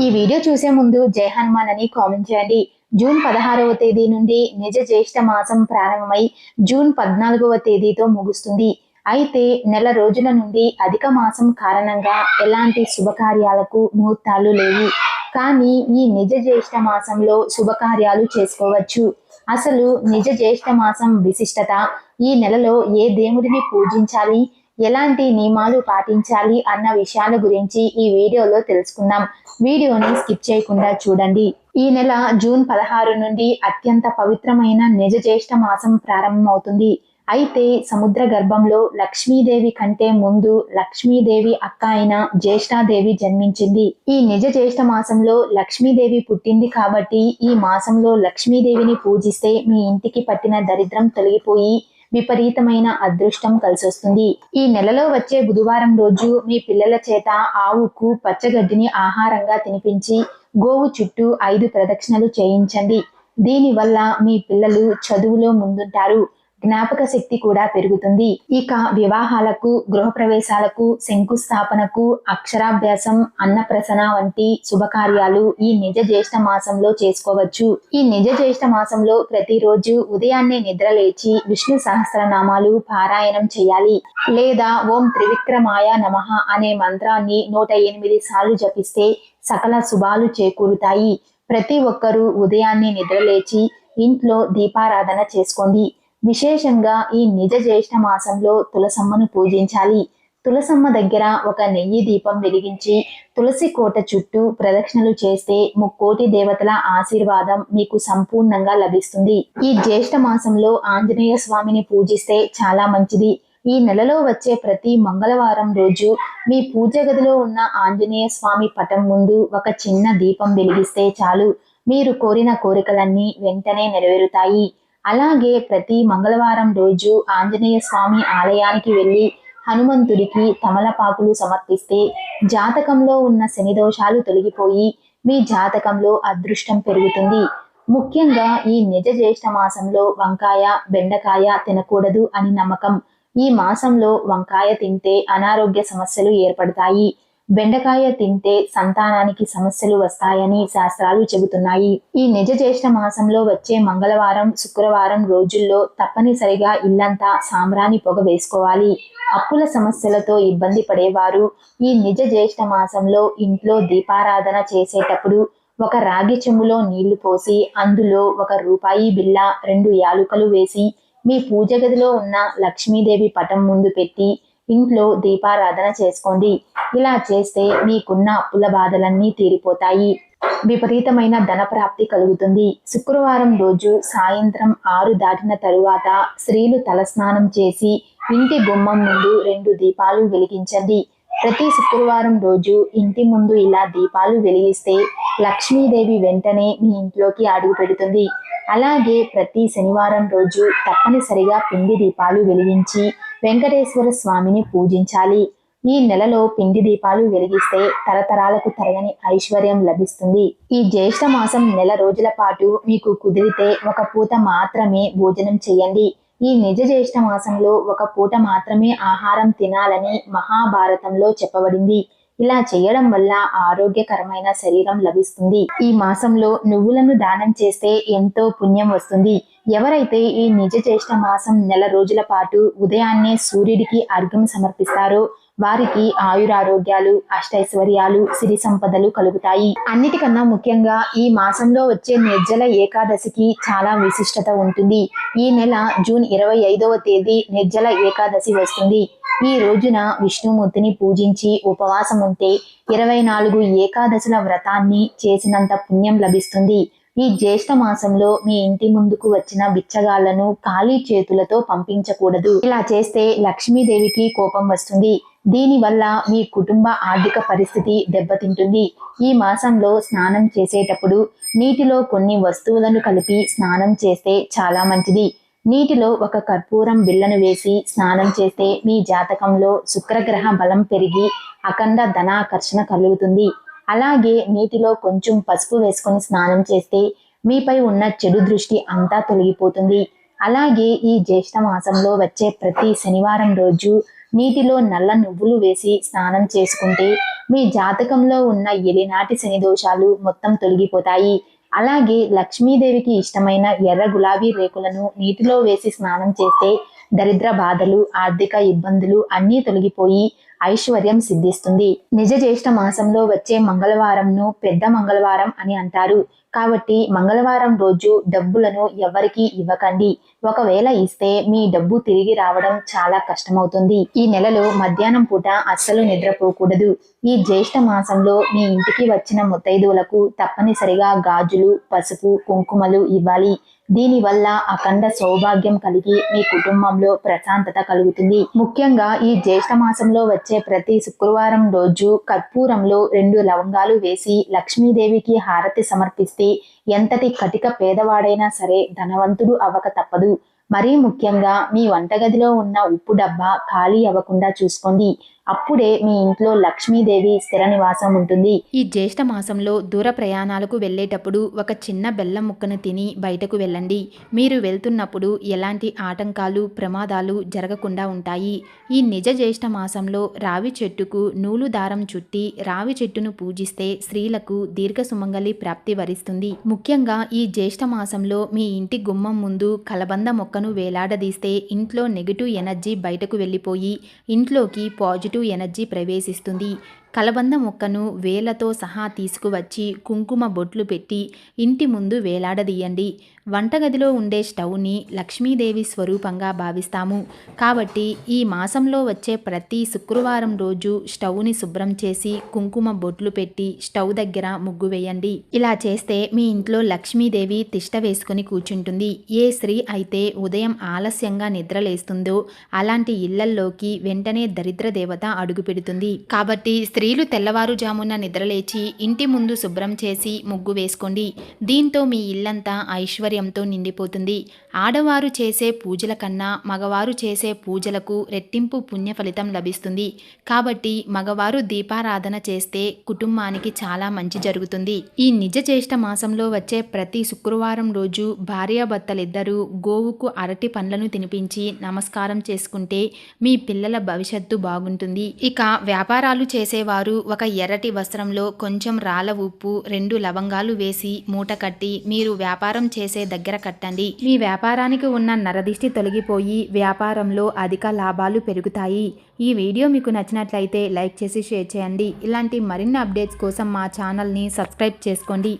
ఈ వీడియో చూసే ముందు జై హనుమాన్ అని కామెంట్ చేయండి. జూన్ 16వ తేదీ నుండి నిజ జ్యేష్ఠ మాసం ప్రారంభమై జూన్ 14వ తేదీతో ముగుస్తుంది. అయితే నెల రోజుల నుండి అధిక మాసం కారణంగా ఎలాంటి శుభకార్యాలకు ముహూర్తాలు లేవు. కానీ ఈ నిజ జ్యేష్ఠ మాసంలో శుభకార్యాలు చేసుకోవచ్చు. అసలు నిజ జ్యేష్ఠ మాసం విశిష్టత, ఈ నెలలో ఏ దేవుడిని పూజించాలి, ఎలాంటి నియమాలు పాటించాలి అన్న విషయాల గురించి ఈ వీడియోలో తెలుసుకుందాం. వీడియోని స్కిప్ చేయకుండా చూడండి. ఈ నెల జూన్ 16 నుండి అత్యంత పవిత్రమైన నిజ జ్యేష్ఠ మాసం ప్రారంభమవుతుంది. అయితే సముద్ర గర్భంలో లక్ష్మీదేవి కంటే ముందు లక్ష్మీదేవి అక్క అయిన జ్యేష్ఠాదేవి జన్మించింది. ఈ నిజ జ్యేష్ఠ మాసంలో లక్ష్మీదేవి పుట్టింది కాబట్టి ఈ మాసంలో లక్ష్మీదేవిని పూజిస్తే మీ ఇంటికి పట్టిన దరిద్రం తొలగిపోయి విపరీతమైన అదృష్టం కలిసొస్తుంది. ఈ నెలలో వచ్చే బుధవారం రోజు మీ పిల్లల చేత ఆవుకు పచ్చగడ్డిని ఆహారంగా తినిపించి గోవు చుట్టూ 5 ప్రదక్షిణలు చేయించండి. దీనివల్ల మీ పిల్లలు చదువులో ముందుంటారు, జ్ఞాపక శక్తి కూడా పెరుగుతుంది. ఇక వివాహాలకు, గృహప్రవేశాలకు, శంకుస్థాపనకు, అక్షరాభ్యాసం, అన్నప్రసన వంటి శుభకార్యాలు ఈ నిజ జ్యేష్ఠ మాసంలో చేసుకోవచ్చు. ఈ నిజ జ్యేష్ఠ మాసంలో ప్రతిరోజు ఉదయాన్నే నిద్రలేచి విష్ణు సహస్రనామాలు పారాయణం చేయాలి. లేదా ఓం త్రివిక్రమాయ నమః అనే మంత్రాన్ని 108 సార్లు జపిస్తే సకల శుభాలు చేకూరుతాయి. ప్రతి ఒక్కరూ ఉదయాన్నే నిద్రలేచి ఇంట్లో దీపారాధన చేసుకోండి. విశేషంగా ఈ నిజ జ్యేష్ఠ మాసంలో తులసమ్మను పూజించాలి. తులసమ్మ దగ్గర ఒక నెయ్యి దీపం వెలిగించి తులసి కోట చుట్టూ ప్రదక్షిణలు చేస్తే 3,000,000 దేవతల ఆశీర్వాదం మీకు సంపూర్ణంగా లభిస్తుంది. ఈ జ్యేష్ఠ మాసంలో ఆంజనేయ స్వామిని పూజిస్తే చాలా మంచిది. ఈ నెలలో వచ్చే ప్రతి మంగళవారం రోజు మీ పూజ గదిలో ఉన్న ఆంజనేయ స్వామి పటం ముందు ఒక చిన్న దీపం వెలిగిస్తే చాలు, మీరు కోరిన కోరికలన్నీ వెంటనే నెరవేరుతాయి. అలాగే ప్రతి మంగళవారం రోజు ఆంజనేయ స్వామి ఆలయానికి వెళ్ళి హనుమంతుడికి తమలపాకులు సమర్పిస్తే జాతకంలో ఉన్న శని దోషాలు తొలగిపోయి మీ జాతకంలో అదృష్టం పెరుగుతుంది. ముఖ్యంగా ఈ నిజ జ్యేష్ఠ మాసంలో వంకాయ, బెండకాయ తినకూడదు అని నమ్మకం. ఈ మాసంలో వంకాయ తింటే అనారోగ్య సమస్యలు ఏర్పడతాయి. బెండకాయ తింటే సంతానానికి సమస్యలు వస్తాయని శాస్త్రాలు చెబుతున్నాయి. ఈ నిజ జ్యేష్ఠ మాసంలో వచ్చే మంగళవారం, శుక్రవారం రోజుల్లో తప్పనిసరిగా ఇల్లంతా సాంబ్రాణి పొగ వేసుకోవాలి. అప్పుల సమస్యలతో ఇబ్బంది పడేవారు ఈ నిజ జ్యేష్ఠ మాసంలో ఇంట్లో దీపారాధన చేసేటప్పుడు ఒక రాగి చెంబులో నీళ్లు పోసి అందులో 1 రూపాయి బిళ్ళ, 2 యాలుకలు వేసి మీ పూజ గదిలో ఉన్న లక్ష్మీదేవి పటం ముందు పెట్టి ఇంట్లో దీపారాధన చేసుకోండి. ఇలా చేస్తే మీకున్న అప్పుల బాధలన్నీ తీరిపోతాయి. విపరీతమైన ధన ప్రాప్తి కలుగుతుంది. శుక్రవారం రోజు సాయంత్రం 6 దాటిన తరువాత స్త్రీలు తలస్నానం చేసి ఇంటి గుమ్మం ముందు 2 దీపాలు వెలిగించండి. ప్రతి శుక్రవారం రోజు ఇంటి ముందు ఇలా దీపాలు వెలిగిస్తే లక్ష్మీదేవి వెంటనే మీ ఇంట్లోకి అడుగు పెడుతుంది. అలాగే ప్రతి శనివారం రోజు తప్పనిసరిగా పిండి దీపాలు వెలిగించి వెంకటేశ్వర స్వామిని పూజించాలి. ఈ నెలలో పిండి దీపాలు వెలిగిస్తే తరతరాలకు తరగని ఐశ్వర్యం లభిస్తుంది. ఈ జ్యేష్ఠ మాసం నెల రోజుల పాటు మీకు కుదిరితే 1 పూట మాత్రమే భోజనం చేయండి. ఈ నిజ జ్యేష్ఠ మాసంలో 1 పూట మాత్రమే ఆహారం తినాలని మహాభారతంలో చెప్పబడింది. ఇలా చేయడం వల్ల ఆరోగ్యకరమైన శరీరం లభిస్తుంది. ఈ మాసంలో నువ్వులను దానం చేస్తే ఎంతో పుణ్యం వస్తుంది. ఎవరైతే ఈ నిజ జ్యేష్ఠ మాసం నెల రోజుల పాటు ఉదయాన్నే సూర్యుడికి అర్ఘ్యం సమర్పిస్తారో వారికి ఆయురారోగ్యాలు, అష్టైశ్వర్యాలు, సిరి సంపదలు కలుగుతాయి. అన్నిటికన్నా ముఖ్యంగా ఈ మాసంలో వచ్చే నిర్జల ఏకాదశికి చాలా విశిష్టత ఉంటుంది. ఈ నెల జూన్ 25వ తేదీ నిర్జల ఏకాదశి వస్తుంది. ఈ రోజున విష్ణుమూర్తిని పూజించి ఉపవాసం ఉంటే 24 ఏకాదశుల వ్రతాన్ని చేసినంత పుణ్యం లభిస్తుంది. ఈ జ్యేష్ఠ మాసంలో మీ ఇంటి ముందుకు వచ్చిన బిచ్చగాళ్లను ఖాళీ చేతులతో పంపించకూడదు. ఇలా చేస్తే లక్ష్మీదేవికి కోపం వస్తుంది. దీనివల్ల మీ కుటుంబ ఆర్థిక పరిస్థితి దెబ్బతింటుంది. ఈ మాసంలో స్నానం చేసేటప్పుడు నీటిలో కొన్ని వస్తువులను కలిపి స్నానం చేస్తే చాలా మంచిది. నీటిలో 1 కర్పూరం బిళ్ళను వేసి స్నానం చేస్తే మీ జాతకంలో శుక్రగ్రహ బలం పెరిగి అఖండ ధనాకర్షణ కలుగుతుంది. అలాగే నీటిలో కొంచెం పసుపు వేసుకొని స్నానం చేస్తే మీపై ఉన్న చెడు దృష్టి అంతా తొలగిపోతుంది. అలాగే ఈ జ్యేష్ఠ మాసంలో వచ్చే ప్రతి శనివారం రోజు నీటిలో నల్ల నువ్వులు వేసి స్నానం చేసుకుంటే మీ జాతకంలో ఉన్న ఎలినాటి శని దోషాలు మొత్తం తొలగిపోతాయి. అలాగే లక్ష్మీదేవికి ఇష్టమైన ఎర్ర గులాబీ రేకులను నీటిలో వేసి స్నానం చేస్తే దరిద్ర బాధలు, ఆర్థిక ఇబ్బందులు అన్నీ తొలగిపోయి ఐశ్వర్యం సిద్ధిస్తుంది. నిజ జ్యేష్ఠ మాసంలో వచ్చే మంగళవారంను పెద్ద మంగళవారం అని అంటారు. కాబట్టి మంగళవారం రోజు డబ్బులను ఎవరికీ ఇవ్వకండి. ఒకవేళ ఇస్తే మీ డబ్బు తిరిగి రావడం చాలా కష్టమవుతుంది. ఈ నెలలో మధ్యాహ్నం పూట అస్సలు నిద్రపోకూడదు. ఈ జ్యేష్ఠ మాసంలో మీ ఇంటికి వచ్చిన ముత్తైదువులకు తప్పనిసరిగా గాజులు, పసుపు, కుంకుమలు ఇవ్వాలి. దీనివల్ల అఖండ సౌభాగ్యం కలిగి మీ కుటుంబంలో ప్రశాంతత కలుగుతుంది. ముఖ్యంగా ఈ జ్యేష్ఠ మాసంలో వచ్చే ప్రతి శుక్రవారం రోజు కర్పూరంలో 2 లవంగాలు వేసి లక్ష్మీదేవికి హారతి సమర్పిస్తే ఎంతటి కటిక పేదవాడైనా సరే ధనవంతుడు అవ్వక తప్పదు. మరీ ముఖ్యంగా మీ వంటగదిలో ఉన్న ఉప్పు డబ్బా ఖాళీ అవ్వకుండా చూసుకోండి. అప్పుడే మీ ఇంట్లో లక్ష్మీదేవి స్థిర నివాసం ఉంటుంది. ఈ జ్యేష్ఠ మాసంలో దూర ప్రయాణాలకు వెళ్ళేటప్పుడు ఒక చిన్న బెల్లం ముక్కను తిని బయటకు వెళ్ళండి. మీరు వెళ్తున్నప్పుడు ఎలాంటి ఆటంకాలు, ప్రమాదాలు జరగకుండా ఉంటాయి. ఈ నిజ జ్యేష్ఠ మాసంలో రావి చెట్టుకు నూలు దారం చుట్టి రావి చెట్టును పూజిస్తే స్త్రీలకు దీర్ఘ సుమంగళి ప్రాప్తి వరిస్తుంది. ముఖ్యంగా ఈ జ్యేష్ఠ మాసంలో మీ ఇంటి గుమ్మం ముందు కలబంద మొక్కను వేలాడదీస్తే ఇంట్లో నెగిటివ్ ఎనర్జీ బయటకు వెళ్ళిపోయి ఇంట్లోకి పాజిటివ్ ఎనర్జీ ప్రవేశిస్తుంది. కలబంద మొక్కను వేలతో సహా తీసుకువచ్చి కుంకుమ బొట్లు పెట్టి ఇంటి ముందు వేలాడదీయండి. వంటగదిలో ఉండే స్టవ్ని లక్ష్మీదేవి స్వరూపంగా భావిస్తాము. కాబట్టి ఈ మాసంలో వచ్చే ప్రతి శుక్రవారం రోజు స్టవ్ని శుభ్రం చేసి కుంకుమ బొట్లు పెట్టి స్టవ్ దగ్గర ముగ్గు వేయండి. ఇలా చేస్తే మీ ఇంట్లో లక్ష్మీదేవి తిష్ట వేసుకుని కూర్చుంటుంది. ఏ స్త్రీ అయితే ఉదయం ఆలస్యంగా నిద్రలేస్తుందో అలాంటి ఇళ్లల్లోకి వెంటనే దరిద్ర దేవత అడుగు పెడుతుంది. కాబట్టి స్త్రీలు తెల్లవారుజామున నిద్రలేచి ఇంటి ముందు శుభ్రం చేసి ముగ్గు వేసుకోండి. దీంతో మీ ఇల్లంతా ఐశ్వర్యంతో నిండిపోతుంది. ఆడవారు చేసే పూజల కన్నా మగవారు చేసే పూజలకు రెట్టింపు పుణ్య ఫలితం లభిస్తుంది. కాబట్టి మగవారు దీపారాధన చేస్తే కుటుంబానికి చాలా మంచి జరుగుతుంది. ఈ నిజ జ్యేష్ఠ మాసంలో వచ్చే ప్రతి శుక్రవారం రోజు భార్యాభర్తలిద్దరూ గోవుకు అరటి పండ్లను తినిపించి నమస్కారం చేసుకుంటే మీ పిల్లల భవిష్యత్తు బాగుంటుంది. ఇక వ్యాపారాలు చేసేవారు ఒక ఎర్రటి వస్త్రంలో కొంచెం రాళ్ళ ఉప్పు, 2 లవంగాలు వేసి మూట కట్టి మీరు వ్యాపారం చేసే దగ్గర కట్టండి. మీ వ్యాపారానికి ఉన్న నరదిష్టి తొలగిపోయి వ్యాపారంలో అధిక లాభాలు పెరుగుతాయి. ఈ వీడియో మీకు నచ్చినట్లయితే లైక్ చేసి షేర్ చేయండి. ఇలాంటి మరిన్ని అప్డేట్స్ కోసం మా ఛానల్ని సబ్స్క్రైబ్ చేసుకోండి.